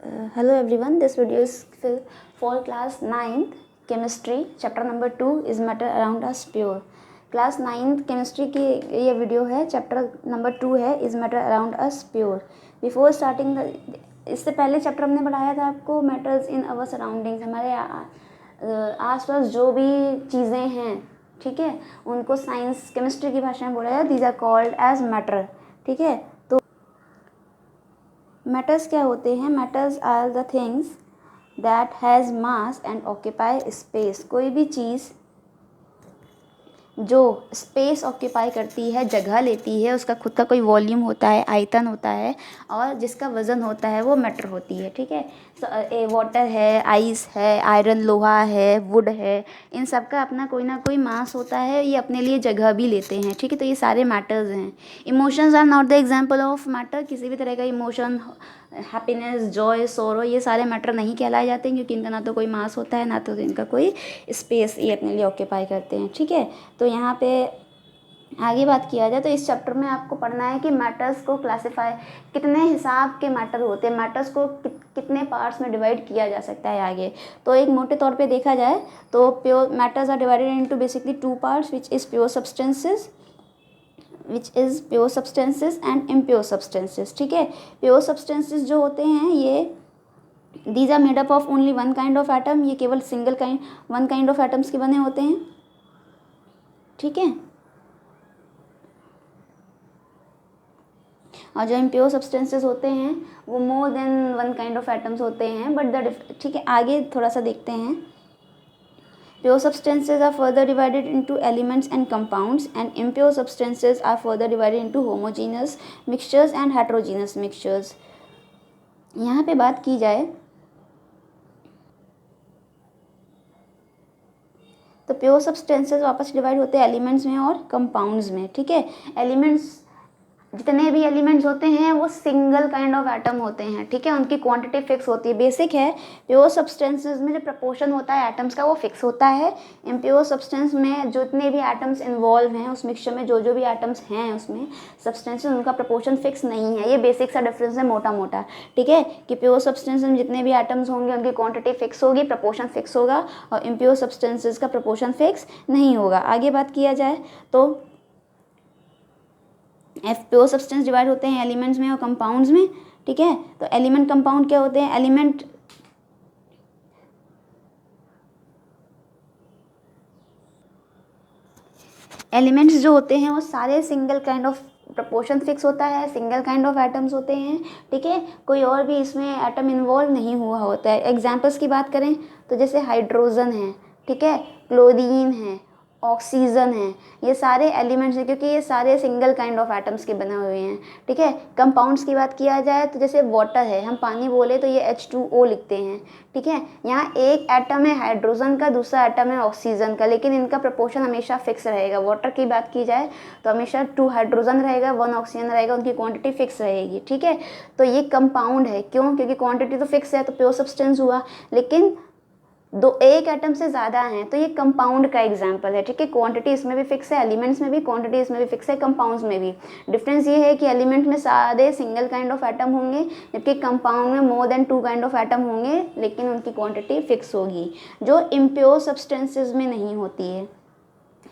Hello everyone, this video is for class 9th chemistry chapter number 2 is matter around us pure. Class 9th chemistry की ये video है, chapter number 2 है is matter around us pure. Before starting the इससे पहले chapter हमने पढ़ाया था आपको मैटर्स इन अवर सराउंडिंग्स, हमारे आसपास जो भी चीज़ें हैं, ठीक है, उनको साइंस केमिस्ट्री की भाषा में बोला जाए these are called as matter. ठीक है, तो मैटर्स क्या होते हैं? Matters are the things that has mass and occupy space. कोई भी चीज़ जो स्पेस ऑक्यूपाई करती है, जगह लेती है, उसका खुद का कोई वॉल्यूम होता है, आयतन होता है, और जिसका वज़न होता है वो मैटर होती है. ठीक है, वाटर है, आइस है, आयरन लोहा है, वुड है, इन सब का अपना कोई ना कोई मास होता है, ये अपने लिए जगह भी लेते हैं. ठीक है, तो ये सारे मैटर्स हैं. Emotions are not the example of matter. किसी भी तरह का इमोशन, हैप्पीनेस, जॉय, सोरो, ये सारे मैटर नहीं कहलाए जाते हैं, क्योंकि इनका ना तो कोई मास होता है, ना तो इनका कोई स्पेस ये अपने लिए ऑक्यूपाई करते हैं. ठीक है, तो यहाँ पे आगे बात किया जाए तो इस चैप्टर में आपको पढ़ना है कि मैटर्स को क्लासिफाई, कितने हिसाब के मैटर होते हैं, मैटर्स को कितने पार्ट्स में डिवाइड किया जा सकता है आगे. तो एक मोटे तौर पे देखा जाए तो pure matters are divided into basically 2 parts which is pure substances and impure substances. ठीक है, प्योर सब्सटेंसेस जो होते हैं ये these are made up of only one kind of atom. ये केवल वन काइंड ऑफ एटम्स के बने होते हैं. ठीक है, और जो इम्प्योर सब्सटेंसेस होते हैं वो more than one kind of atoms होते हैं, बट ठीक है, आगे थोड़ा सा देखते हैं. Pure substances are further divided into elements and compounds, and impure substances are further divided into homogeneous mixtures and heterogeneous mixtures. यहाँ पे बात की जाए तो प्योर सब्सटेंसेस वापस डिवाइड होते हैं एलिमेंट्स में और कंपाउंड्स में. ठीक है, एलिमेंट्स, जितने भी एलिमेंट्स होते हैं वो सिंगल काइंड ऑफ एटम होते हैं. ठीक है, उनकी क्वांटिटी फिक्स होती है. बेसिक है, प्योर सब्सटेंसेस में जो प्रपोर्शन होता है एटम्स का वो फिक्स होता है. इम्प्योर सब्सटेंस में जितने भी एटम्स इन्वॉल्व हैं उस मिक्सचर में, जो भी एटम्स हैं उसमें सब्सटेंसेस, उनका प्रपोर्शन फिक्स नहीं है. ये बेसिक सा डिफरेंस है, मोटा मोटा. ठीक है, कि प्योर सब्सटेंस में जितने भी एटम्स होंगे उनकी क्वांटिटी फिक्स होगी, प्रपोर्शन फिक्स होगा, और इम्प्योर सब्सटेंसेस का प्रपोर्शन फिक्स नहीं होगा. आगे बात किया जाए तो प्योर सब्सटेंस डिवाइड होते हैं एलिमेंट्स में और कंपाउंड्स में. ठीक है, तो एलिमेंट कंपाउंड क्या होते हैं? एलिमेंट्स जो होते हैं वो सारे single kind of proportion fix होता है, सिंगल काइंड ऑफ एटम्स होते हैं. ठीक है, कोई और भी इसमें एटम इन्वॉल्व नहीं हुआ होता है. एग्जांपल्स की बात करें तो जैसे हाइड्रोजन है, ठीक है, क्लोरीन है, ऑक्सीजन है, ये सारे एलिमेंट्स हैं क्योंकि ये सारे सिंगल काइंड ऑफ एटम्स के बने हुए हैं. ठीक है, कंपाउंड्स की बात किया जाए तो जैसे वाटर है, हम पानी बोले तो ये H2O लिखते हैं. ठीक है, यहाँ एक एटम है हाइड्रोजन का, दूसरा एटम है ऑक्सीजन का, लेकिन इनका प्रपोर्शन हमेशा फिक्स रहेगा. वाटर की बात की जाए तो हमेशा 2 हाइड्रोजन रहेगा, 1 ऑक्सीजन रहेगा, उनकी क्वांटिटी फिक्स रहेगी. ठीक है, तो ये कंपाउंड है. क्यों? क्योंकि क्वांटिटी तो फिक्स है, तो प्योर सब्सटेंस हुआ, लेकिन एक एटम से ज़्यादा हैं तो ये कंपाउंड का एग्जांपल है. ठीक है, क्वांटिटी इसमें भी फिक्स है, एलिमेंट्स में भी क्वांटिटी इसमें भी फिक्स है, कंपाउंड्स में भी. डिफरेंस ये है कि एलिमेंट में सारे सिंगल काइंड ऑफ एटम होंगे, जबकि कंपाउंड में more than 2 kind of atom होंगे, लेकिन उनकी क्वांटिटी फिक्स होगी, जो इम्प्योर सब्सटेंसेस में नहीं होती है.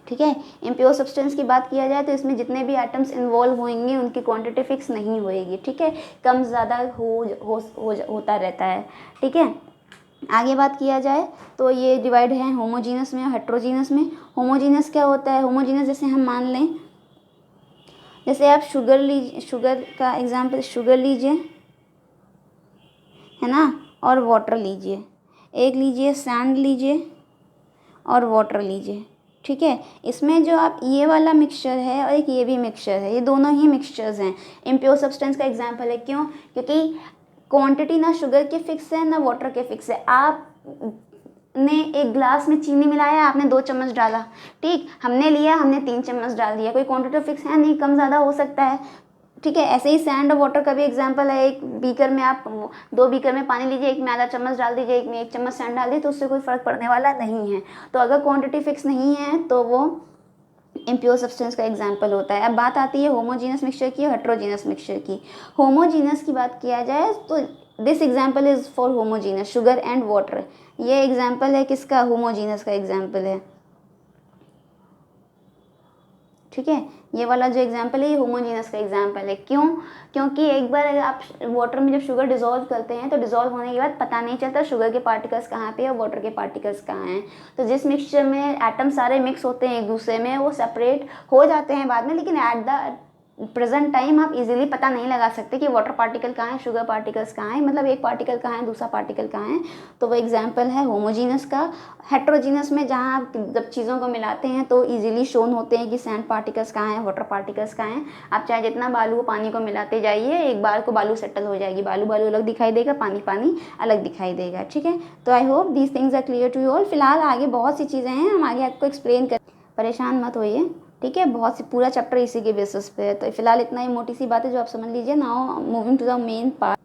ठीक है, इम्प्योर सब्सटेंस की बात किया जाए तो इसमें जितने भी एटम्स इन्वॉल्व होंगे उनकी क्वांटिटी फिक्स नहीं होएगी. ठीक है, कम ज़्यादा होता रहता है. ठीक है, आगे बात किया जाए तो ये डिवाइड है होमोजीनस में और हेट्रोजीनस में. होमोजीनस क्या होता है? होमोजीनस जैसे हम मान लें, जैसे आप शुगर का एग्जांपल, शुगर लीजिए, है ना, और वाटर लीजिए. एक लीजिए सैंड लीजिए और वाटर लीजिए. ठीक है, इसमें जो आप ये वाला मिक्सचर है और एक ये भी मिक्सचर है, ये दोनों ही मिक्सचर्स हैं. इम्प्योर सब्सटेंस का एग्जांपल है. क्यों? क्योंकि क्वांटिटी ना शुगर के फिक्स है ना वाटर के फिक्स है. आपने एक ग्लास में चीनी मिलाया, आपने 2 चम्मच डाला, ठीक, हमने लिया, हमने 3 चम्मच डाल दिया, कोई क्वांटिटी फिक्स है नहीं, कम ज़्यादा हो सकता है. ठीक है, ऐसे ही सैंड और वाटर का भी एग्जांपल है. एक बीकर में आप 2 बीकर में पानी लीजिए, एक में आधा चम्मच डाल दीजिए, एक में 1 चम्मच सैंड डाल दीजिए, तो उससे कोई फ़र्क पड़ने वाला नहीं है. तो अगर क्वांटिटी फिक्स नहीं है तो वो इम्प्योर सब्सटेंस का एग्जाम्पल होता है। अब बात आती है होमोजीनस मिक्सचर की और हेट्रोजीनस मिक्सचर की। होमोजीनस की बात किया जाए तो this example is for homogeneous, sugar and water. ये एग्जाम्पल है किसका? होमोजीनस का एग्जाम्पल है, ठीक है। ये वाला जो एग्जाम्पल है ये होमोजीनस का एग्जाम्पल है। क्यों? क्योंकि एक बार अगर आप वाटर में जब शुगर डिजोल्व करते हैं तो डिजोल्व होने के बाद पता नहीं चलता शुगर के पार्टिकल्स कहाँ पे और वाटर के पार्टिकल्स कहाँ हैं। तो जिस मिक्सचर में एटम सारे मिक्स होते हैं एक दूसरे में, वो सेपरेट हो जाते हैं बाद में, लेकिन एट द प्रेजेंट टाइम आप इजीली पता नहीं लगा सकते कि वाटर पार्टिकल कहाँ है, शुगर पार्टिकल्स कहाँ है, मतलब एक पार्टिकल कहाँ है, दूसरा पार्टिकल कहाँ है। तो वो एग्जाम्पल है होमोजीनस का। हेट्रोजीनस में जहाँ आप जब चीज़ों को मिलाते हैं तो इजीली शोन होते हैं कि सैंड पार्टिकल्स कहाँ हैं, वाटर पार्टिकल्स कहाँ हैं। आप चाहे जितना बालू पानी को मिलाते जाइए, एक बार को बालू सेटल हो जाएगी, बालू बालू अलग दिखाई देगा, पानी पानी अलग दिखाई देगा, ठीक है। तो I hope these things are clear to you all. फिलहाल आगे बहुत सी चीज़ें हैं, हम आगे आपको एक्सप्लेन कर, परेशान मत होइए, ठीक है। बहुत सी पूरा चैप्टर इसी के बेसिस पे है। तो फिलहाल इतना ही मोटी सी बात है जो आप समझ लीजिए। Now moving to the main part,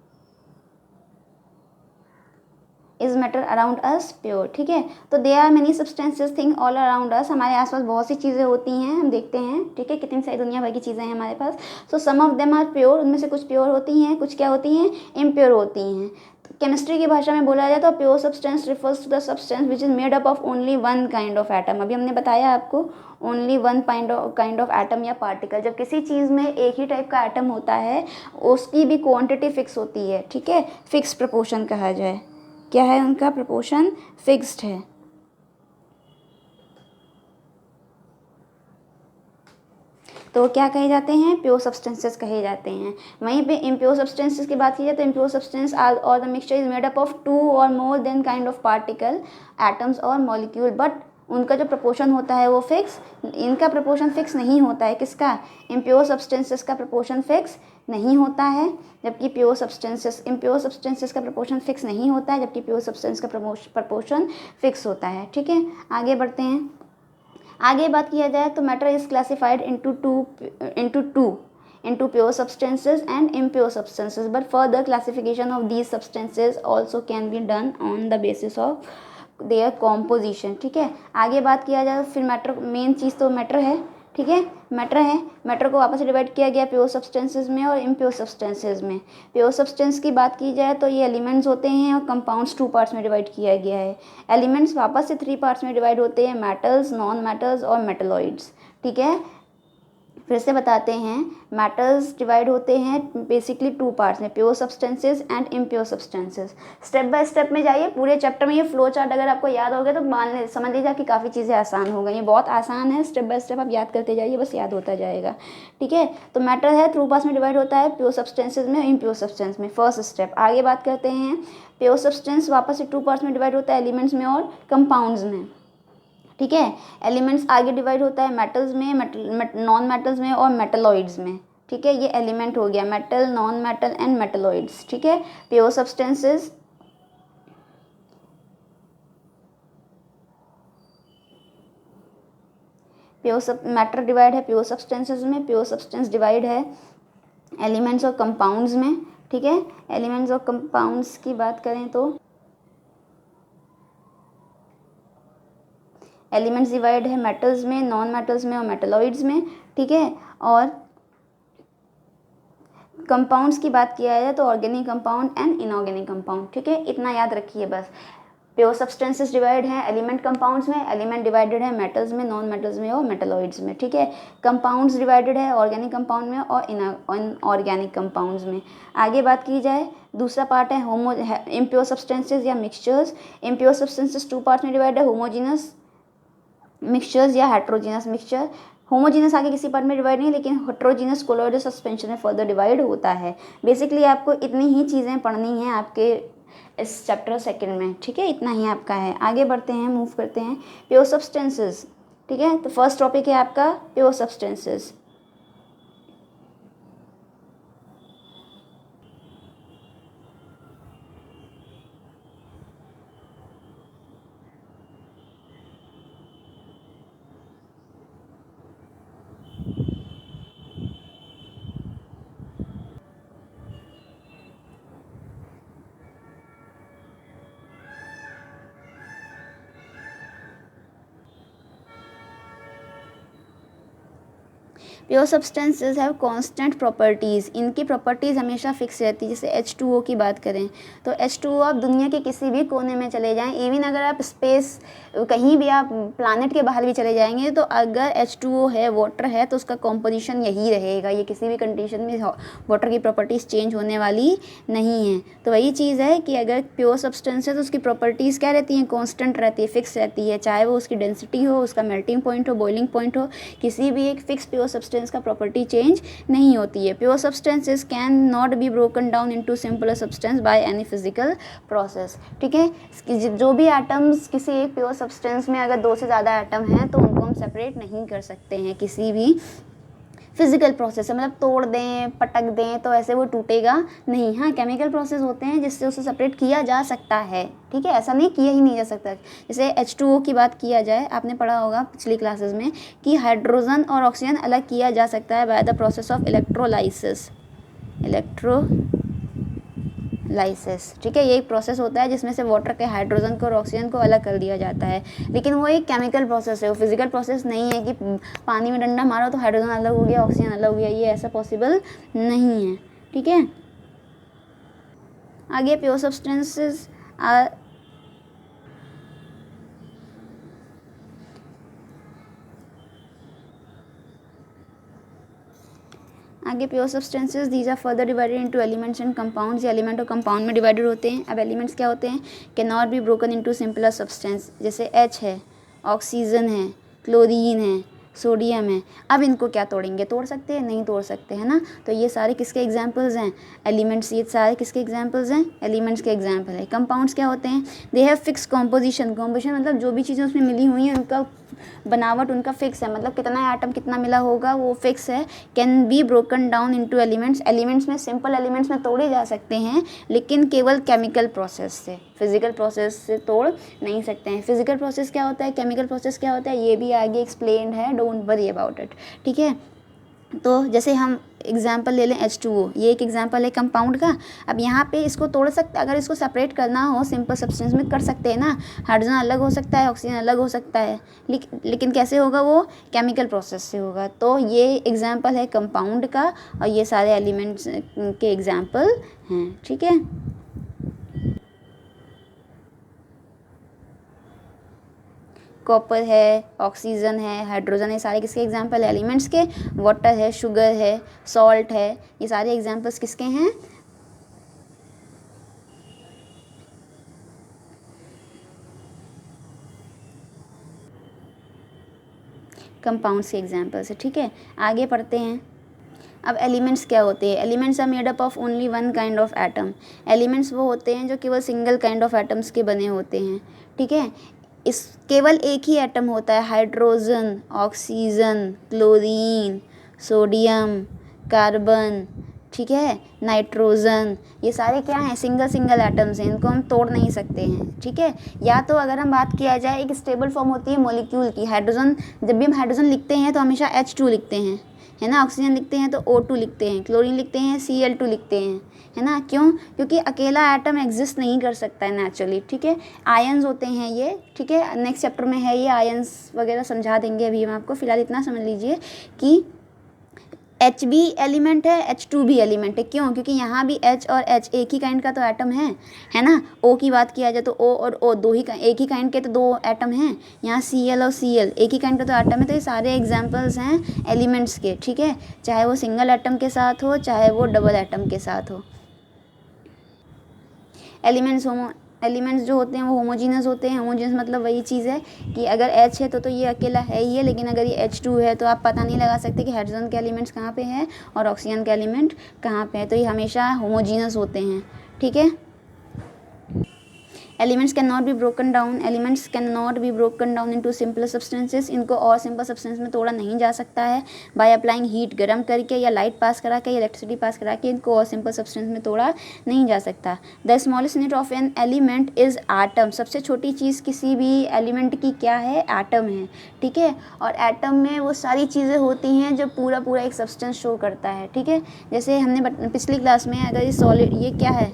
is matter around us pure, ठीक है। तो they are many substances thing all around us, हमारे आसपास बहुत सी चीज़ें होती हैं, हम देखते हैं, ठीक है। कितनी सारी दुनिया भर की चीज़ें हैं हमारे पास। सो सम ऑफ देम आर प्योर, उनमें से कुछ प्योर होती हैं, कुछ क्या होती हैं, इम्प्योर होती हैं। तो केमिस्ट्री की भाषा में बोला जाए तो pure substance refers to the substance which is made up of only one kind of atom. अभी हमने बताया आपको, only one kind of atom या पार्टिकल। जब किसी चीज़ में एक ही टाइप का एटम होता है, उसकी भी क्वांटिटी फिक्स होती है, ठीक है, फिक्स प्रपोर्शन कहा जाए। क्या है उनका प्रपोर्शन? फिक्स्ड है। तो क्या कहे जाते हैं? प्योर सब्सटेंसेस कहे जाते हैं। वहीं पे इम्प्योर सब्सटेंसेस की बात की जाए तो इम्प्योर सब्सटेंस आर और the mixture is made up of two और more than kind of particle, atoms और मॉलिक्यूल, बट उनका जो प्रपोर्शन होता है वो फिक्स, इनका प्रपोर्शन फिक्स नहीं होता है। किसका? इम्प्योर सब्सटेंसेस का प्रपोर्शन फिक्स नहीं होता है, जबकि प्योर सब्सटेंसेस, इम्प्योर सब्सटेंसेस का प्रपोर्शन फिक्स नहीं होता है, जबकि प्योर सब्सटेंस का प्रपोर्शन फिक्स होता है, ठीक है। आगे बढ़ते हैं। आगे बात किया जाए तो matter is classified into pure substances and impure substances, but further classification of these substances also can be done on the basis of their composition, ठीक है। आगे बात किया जाए फिर मैटर, मेन चीज़ तो मैटर है, ठीक है। मैटर है, मैटर को वापस डिवाइड किया गया प्योर सब्सटेंसेस में और इम्प्योर सब्सटेंसेस में। प्योर सब्सटेंस की बात की जाए तो ये एलिमेंट्स होते हैं और कंपाउंड्स टू पार्ट्स में डिवाइड किया गया है। एलिमेंट्स वापस से थ्री पार्ट्स में डिवाइड होते हैं, मेटल्स, नॉन मेटल्स और मेटलॉइड्स, ठीक है। फिर से बताते हैं, मेटल्स डिवाइड होते हैं बेसिकली टू पार्ट्स में, pure substances and impure substances. Step by step में जाइए, पूरे चैप्टर में ये फ्लो चार्ट अगर आपको याद हो गया तो मान समझ लीजिए कि काफ़ी चीज़ें आसान हो गई। ये बहुत आसान है, स्टेप बाय स्टेप आप याद करते जाइए, बस याद होता जाएगा, ठीक है। तो मैटर है थ्रू पार्ट्स में डिवाइड होता है, प्योर सब्सटेंसेज में, इम्प्योर सब्सटेंस में, फर्स्ट स्टेप। आगे बात करते हैं, प्योर सब्सटेंस वापस से टू पार्ट्स में डिवाइड होता है, एलिमेंट्स में और कंपाउंड्स में, ठीक है। एलिमेंट्स आगे डिवाइड होता है मेटल्स में, नॉन मेटल्स में और मेटलॉइड्स में, ठीक है। ये एलिमेंट हो गया, metal, non metal and metalloids, ठीक है। प्योर सब्सटेंसेस, मैटर डिवाइड है प्योर सब्सटेंसेस में, प्योर सब्सटेंस डिवाइड है एलिमेंट्स और कंपाउंड्स में, ठीक है। एलिमेंट्स और कंपाउंड्स की बात करें तो एलिमेंट्स डिवाइड है मेटल्स में, नॉन मेटल्स में और मेटलॉइड्स में, ठीक है। और कंपाउंड्स की बात किया जाए तो organic compound and inorganic compound, ठीक है। इतना याद रखिए बस। प्योर सब्सटेंसेस डिवाइड हैं एलिमेंट कंपाउंड्स में, एलिमेंट डिवाइडेड है मेटल्स में, नॉन मेटल्स में और मेटलॉइड्स में, ठीक है। कंपाउंड्स डिवाइडेड है ऑर्गेनिक कंपाउंड में और इनऑर्गेनिक कंपाउंड्स में। आगे बात की जाए, दूसरा पार्ट है इम्प्योर सब्सटेंसेस या mixtures. Impure substances two parts में डिवाइड है, होमोजीनस मिक्सचर्स या हेट्रोजीनस मिक्सचर। होमोजीनस आगे किसी पार्ट में डिवाइड नहीं, लेकिन हेट्रोजीनस कोलोइडल सस्पेंशन में फर्दर डिवाइड होता है। बेसिकली आपको इतनी ही चीज़ें पढ़नी हैं आपके इस चैप्टर सेकंड में, ठीक है। इतना ही आपका है। आगे बढ़ते हैं, मूव करते हैं, प्योर सब्सटेंसेस, ठीक है। तो फर्स्ट टॉपिक है आपका pure substances. Pure substances have constant properties, इनकी प्रॉपर्टीज़ हमेशा फिक्स रहती है। जैसे H2O की बात करें तो H2O आप दुनिया के किसी भी कोने में चले जाएं, इवन अगर आप स्पेस कहीं भी आप प्लानट के बाहर भी चले जाएंगे तो अगर H2O है, वाटर है, तो उसका कॉम्पोजिशन यही रहेगा, ये किसी भी कंडीशन में वाटर की प्रॉपर्टीज़ चेंज होने वाली नहीं है। तो वही चीज़ है कि अगर प्योर सब्सटेंस है तो उसकी प्रॉपर्टीज़ क्या रहती हैं, कॉन्स्टेंट रहती है, फिक्स रहती है, चाहे वो उसकी डेंसिटी हो, उसका मेल्टिंग पॉइंट हो, बॉइलिंग पॉइंट हो, किसी भी एक फिक्स प्योर सब्सटेंस का प्रॉपर्टी चेंज नहीं होती है। Pure substances can not be broken down into simpler substance by any physical process. ठीक है, जो भी एटम्स किसी एक प्योर सब्सटेंस में अगर 2 से ज़्यादा एटम हैं तो उनको हम सेपरेट नहीं कर सकते हैं किसी भी फिजिकल प्रोसेस है, मतलब तोड़ दें, पटक दें तो ऐसे वो टूटेगा नहीं। हाँ, केमिकल प्रोसेस होते हैं जिससे उसे सेपरेट किया जा सकता है। ठीक है, ऐसा नहीं किया ही नहीं जा सकता। जैसे H2O की बात किया जाए, आपने पढ़ा होगा पिछली क्लासेस में कि हाइड्रोजन और ऑक्सीजन अलग किया जा सकता है by the process of electrolysis. ठीक है, ये एक प्रोसेस होता है जिसमें से वाटर के हाइड्रोजन को और ऑक्सीजन को अलग कर दिया जाता है, लेकिन वो एक केमिकल प्रोसेस है, वो फिजिकल प्रोसेस नहीं है कि पानी में डंडा मारो तो हाइड्रोजन अलग हो गया, ऑक्सीजन अलग हो गया, ये ऐसा पॉसिबल नहीं है। ठीक है, आगे pure substances pure substances these are further divided into elements and compounds. ये एलिमेंट और कंपाउंड में डिवाइडेड होते हैं। अब एलिमेंट्स क्या होते हैं, can not be broken into simpler substance. जैसे H है, ऑक्सीजन है, क्लोरीन है, सोडियम है। अब इनको क्या तोड़ेंगे, तोड़ सकते हैं, नहीं तोड़ सकते, है ना। तो ये सारे किसके एग्जांपल्स हैं, एलिमेंट्स। ये सारे किसके एग्जांपल्स हैं, एलिमेंट्स के एग्जांपल है। कंपाउंड्स क्या होते हैं, they have fix composition. Composition मतलब जो भी चीज़ें उसमें मिली हुई हैं उनका बनावट उनका फिक्स है, मतलब कितना एटम कितना मिला होगा वो फिक्स है। Can be broken down into elements. Elements में, सिंपल एलिमेंट्स में तोड़े जा सकते हैं, लेकिन केवल केमिकल प्रोसेस से, फिजिकल प्रोसेस से तोड़ नहीं सकते हैं। फिजिकल प्रोसेस क्या होता है, केमिकल प्रोसेस क्या होता है, ये भी आगे एक्सप्लेन्ड है, डोंट वरी अबाउट इट। ठीक है, तो जैसे हम एग्जाम्पल ले लें H2O, ये एक एग्जाम्पल है कंपाउंड का। अब यहाँ पे इसको तोड़ सकते, अगर इसको सेपरेट करना हो सिंपल सब्सटेंस में कर सकते हैं ना, हाइड्रोजन अलग हो सकता है, ऑक्सीजन अलग हो सकता है, लेकिन कैसे होगा, वो केमिकल प्रोसेस से होगा। तो ये एग्जाम्पल है कंपाउंड का और ये सारे एलिमेंट्स के एग्जाम्पल हैं। ठीक है, कॉपर है, ऑक्सीजन है, हाइड्रोजन है, सारे किसके एग्जाम्पल है, एलिमेंट्स के। वाटर है, शुगर है, सॉल्ट है, ये सारे एग्जाम्पल्स किसके हैं, कंपाउंड्स के एग्जाम्पल्स है। ठीक है, आगे पढ़ते हैं। अब एलिमेंट्स क्या होते हैं, elements are made up of only one kind of atom. Elements वो होते हैं जो केवल सिंगल काइंड ऑफ एटम्स के बने होते हैं। ठीक है, इस केवल एक ही एटम होता है, hydrogen, oxygen, chlorine, sodium, carbon, ठीक है, नाइट्रोजन, ये सारे क्या हैं, सिंगल एटम्स हैं, इनको हम तोड़ नहीं सकते हैं। ठीक है, या तो अगर हम बात किया जाए, एक स्टेबल फॉर्म होती है मॉलिक्यूल की, हाइड्रोजन, जब भी हम हाइड्रोजन लिखते हैं तो हमेशा H2 लिखते हैं, है ना। ऑक्सीजन लिखते हैं तो O2 लिखते हैं, क्लोरीन लिखते हैं Cl2 लिखते हैं, है ना। क्यों, क्योंकि अकेला एटम एग्जिस्ट नहीं कर सकता है नेचुरली। ठीक है, आयंस होते हैं ये। ठीक है, नेक्स्ट चैप्टर में है ये, आयंस वगैरह समझा देंगे, अभी हम आपको फिलहाल इतना समझ लीजिए कि H भी एलिमेंट है, H2 भी एलिमेंट है। क्यों, क्योंकि यहाँ भी H और H एक ही काइंड का तो एटम है ना। O की बात किया जाए तो O और O दो ही एक ही काइंड के तो 2 एटम हैं। यहाँ Cl और Cl एक ही काइंड का तो एटम है। तो ये सारे एग्जांपल्स हैं एलिमेंट्स के। ठीक है, चाहे वो सिंगल एटम के साथ हो, चाहे वो डबल एटम के साथ हो। एलिमेंट्स जो होते हैं वो होमोजीनस होते हैं। होमोजीनस मतलब वही चीज़ है कि अगर H है तो ये अकेला है ही है, लेकिन अगर ये H2 है तो आप पता नहीं लगा सकते कि हाइड्रोजन के एलिमेंट्स कहाँ पे हैं और ऑक्सीजन के एलिमेंट कहाँ पे हैं। तो ये हमेशा होमोजीनस होते हैं। ठीक है, elements can not be broken down into simple substances. इनको और सिंपल सब्सटेंस में तोड़ा नहीं जा सकता है बाय अप्लाइंग हीट, गर्म करके या लाइट पास करा के या इलेक्ट्रिसिटी पास करा के इनको और सिंपल सब्सटेंस में तोड़ा नहीं जा सकता। The smallest unit of an element is atom. सबसे छोटी चीज़ किसी भी एलिमेंट की क्या है, एटम है। ठीक है, और एटम में वो सारी चीज़ें होती हैं जो पूरा एक सब्सटेंस शो करता है। ठीक है, जैसे हमने पिछली क्लास में, अगर ये सॉलिड, ये क्या है,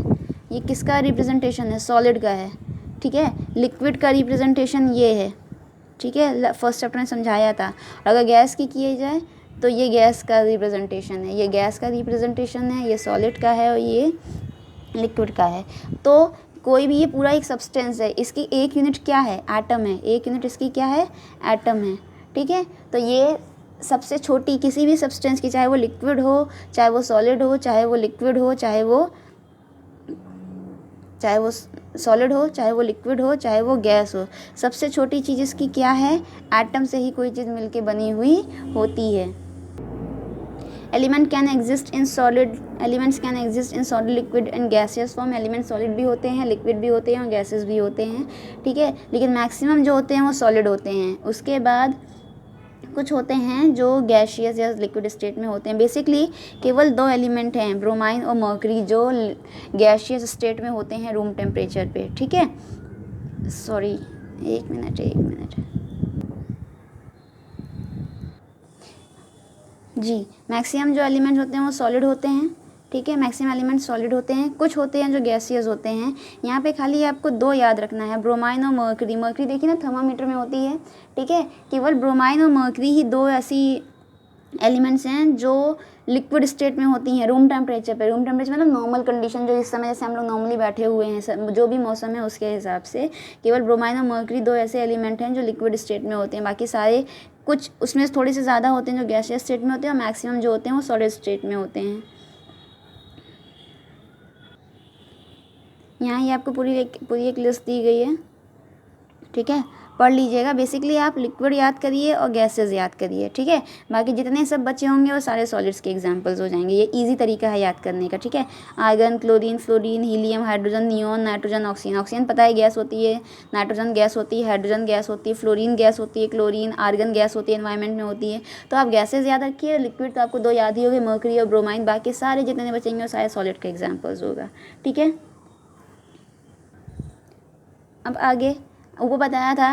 ये किसका रिप्रेजेंटेशन है, सॉलिड का है। ठीक है, लिक्विड का रिप्रेजेंटेशन ये है। ठीक है, फर्स्ट चैप्टर में समझाया था। और अगर गैस की किए जाए तो ये गैस का रिप्रेजेंटेशन है, ये गैस का रिप्रेजेंटेशन है, ये सॉलिड का है और ये लिक्विड का है। तो कोई भी, ये पूरा एक सब्सटेंस है, इसकी एक यूनिट क्या है, एटम है, एक यूनिट इसकी क्या है, एटम है, ठीक है। तो ये सबसे छोटी किसी भी सब्सटेंस की, चाहे वो लिक्विड हो, चाहे वो सॉलिड हो, चाहे वो लिक्विड हो, चाहे वो सॉलिड हो, चाहे वो लिक्विड हो, चाहे वो गैस हो, सबसे छोटी चीज़ इसकी क्या है, एटम से ही कोई चीज़ मिलके बनी हुई होती है। Elements can exist in solid, liquid and gaseous form. Element solid भी होते हैं, लिक्विड भी होते हैं और गैसेस भी होते हैं, ठीक है। लेकिन मैक्सिमम जो होते हैं वो सॉलिड होते हैं। उसके बाद कुछ होते हैं जो गैशियस या लिक्विड स्टेट में होते हैं। बेसिकली केवल 2 एलिमेंट हैं, ब्रोमाइन और मर्करी, जो गैशियस स्टेट में होते हैं रूम टेम्परेचर पे, ठीक है। सॉरी, एक मिनट जी। मैक्सिमम जो एलिमेंट्स होते हैं वो सॉलिड होते हैं, ठीक है। मैक्सिमम एलिमेंट सॉलिड होते हैं। कुछ होते हैं जो गैसियस होते हैं। यहाँ पे खाली आपको 2 याद रखना है, ब्रोमाइन और मर्करी। मर्करी देखिए ना थर्मामीटर में होती है, ठीक है। केवल ब्रोमाइन और मर्करी ही 2 ऐसी एलिमेंट्स हैं जो लिक्विड स्टेट में होती हैं रूम टेम्परेचर पे। रूम टेम्परेचर मतलब नॉर्मल कंडीशन, जो इस समय जैसे हम लोग नॉर्मली बैठे हुए हैं, जो भी मौसम है उसके हिसाब से, केवल ब्रोमाइन और मर्करी 2 ऐसे एलिमेंट हैं जो लिक्विड स्टेट में होते हैं। बाकी सारे कुछ उसमें थोड़े से ज़्यादा होते हैं जो गैसियस स्टेट में होते हैं, और मैक्सिमम जो होते हैं वो सॉलिड स्टेट में होते हैं। यहाँ ये आपको पूरी एक लिस्ट दी गई है, ठीक है, पढ़ लीजिएगा। बेसिकली आप लिक्विड याद करिए और गैसेस याद करिए, ठीक है। बाकी जितने सब बचे होंगे वो सारे सॉलिड्स के एग्जांपल्स हो जाएंगे। ये इजी तरीका है याद करने का, ठीक है। Argon, chlorine, fluorine, helium, hydrogen, neon, nitrogen, oxygen. Oxygen पता है गैस होती है, नाइट्रोजन गैस होती है, हाइड्रोजन गैस होती है, फ्लोरीन गैस होती है, क्लोरीन, आर्गन गैस होती है, एनवायरमेंट में होती है। तो आप गैसेज याद रखिए, लिक्विड तो आपको 2 याद ही होंगे, मर्करी और ब्रोमाइन। बाकी सारे जितने बचेंगे वो सारे सॉलिड के एग्जाम्पल्स होगा, ठीक है। अब आगे वो बताया था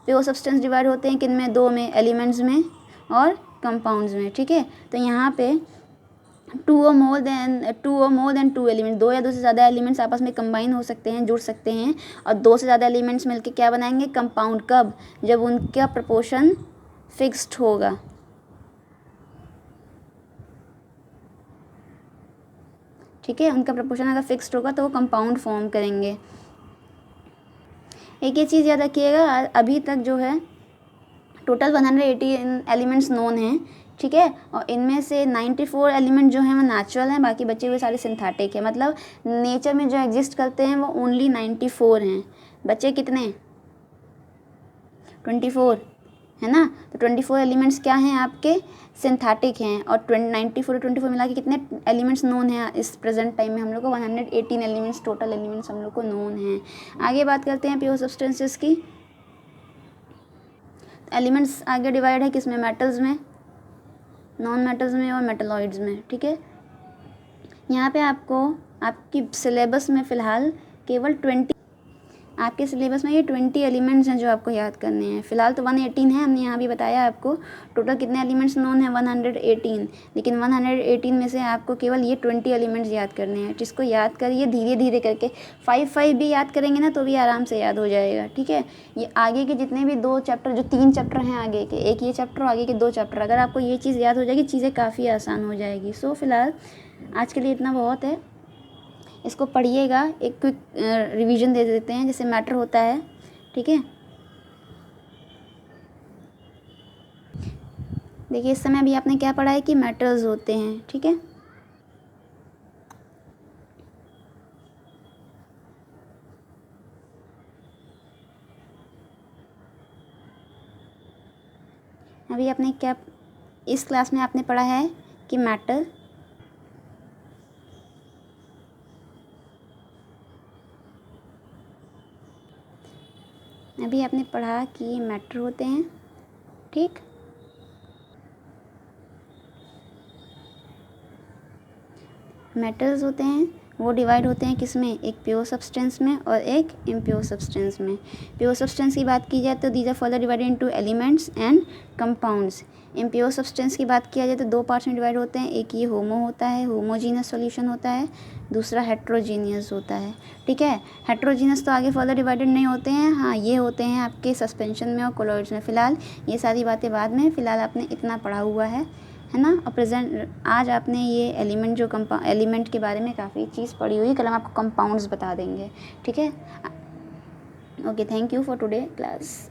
प्योर सब्सटेंस डिवाइड होते हैं किन में, 2 में, एलिमेंट्स में और कंपाउंड्स में, ठीक है। तो यहाँ पे 2 और मोर देन 2 एलिमेंट, 2 या 2 से ज़्यादा एलिमेंट्स आपस में कंबाइन हो सकते हैं, जुड़ सकते हैं, और 2 से ज़्यादा एलिमेंट्स मिलके क्या बनाएंगे, कंपाउंड। कब, जब उनका प्रपोर्शन फिक्स्ड होगा, ठीक है। उनका प्रपोर्शन अगर फिक्स्ड होगा तो वो कंपाउंड फॉर्म करेंगे। एक ये चीज़ याद रखिएगा, अभी तक जो है टोटल 180 एलिमेंट्स नोन हैं, ठीक है। और इनमें से 94 एलिमेंट जो हैं वो नेचुरल हैं, बाकी बचे हुए सारे सिंथेटिक है। मतलब नेचर में जो एग्जिस्ट करते हैं वो ओनली 94 हैं। बचे कितने, 24, है ना। तो 24 एलिमेंट्स क्या हैं आपके, सिंथेटिक हैं। और 94 मिला के कितने एलिमेंट्स नोन हैं इस प्रेजेंट टाइम में, हम लोग को 118 एलिमेंट्स, टोटल एलिमेंट्स हम लोग को नोन हैं। आगे बात करते हैं प्योर सब्सटेंसेस की। एलिमेंट्स आगे डिवाइड है किस में, मेटल्स में, नॉन मेटल्स में और मेटलॉइड्स में, ठीक है। यहाँ पे आपको आपकी सिलेबस में फ़िलहाल केवल 20, आपके सिलेबस में ये 20 एलिमेंट्स हैं जो आपको याद करने हैं। फ़िलहाल तो 118 है, हमने यहाँ भी बताया आपको टोटल कितने एलिमेंट्स नोन है, 118। लेकिन 118 में से आपको केवल ये 20 एलिमेंट्स याद करने हैं, जिसको याद करिए धीरे धीरे करके। 5 भी याद करेंगे ना तो भी आराम से याद हो जाएगा, ठीक है। ये आगे के जितने भी 2 चैप्टर, जो 3 चैप्टर हैं आगे के, एक ये चैप्टर और आगे के 2 चैप्टर, अगर आपको ये चीज़ याद हो जाएगी, चीज़ें काफ़ी आसान हो जाएगी। सो फिलहाल आज के लिए इतना बहुत है, इसको पढ़िएगा। एक क्विक रिवीजन दे देते हैं, जैसे मैटर होता है, ठीक है। देखिए इस समय अभी आपने क्या पढ़ा है कि मैटर्स होते हैं, ठीक है। अभी आपने क्या इस क्लास में आपने पढ़ा है कि मैटर, अभी आपने पढ़ा कि मैटर होते हैं, ठीक। मेटल्स होते हैं वो डिवाइड होते हैं किस में, एक प्योर सब्सटेंस में और एक इम्प्योर सब्सटेंस में। प्योर सब्सटेंस की बात की जाए तो these are further divided into elements and compounds. Impure substance की बात किया जाए तो 2 पार्ट्स में डिवाइड होते हैं, एक ये होमो होता है, होमोजीनस सॉल्यूशन होता है, दूसरा हेट्रोजीनियस होता है, ठीक है। हेट्रोजीनस तो आगे फर्दर डिवाइडेड नहीं होते हैं, हाँ ये होते हैं आपके सस्पेंशन में और कोलॉइड्स में। फ़िलहाल ये सारी बातें बाद में, फ़िलहाल आपने इतना पढ़ा हुआ है, है ना। और प्रेजेंट आज आपने ये एलिमेंट जो एलिमेंट के बारे में काफ़ी चीज़ पढ़ी हुई, कल हम आपको कंपाउंड्स बता देंगे, ठीक है। Okay, thank you for today class.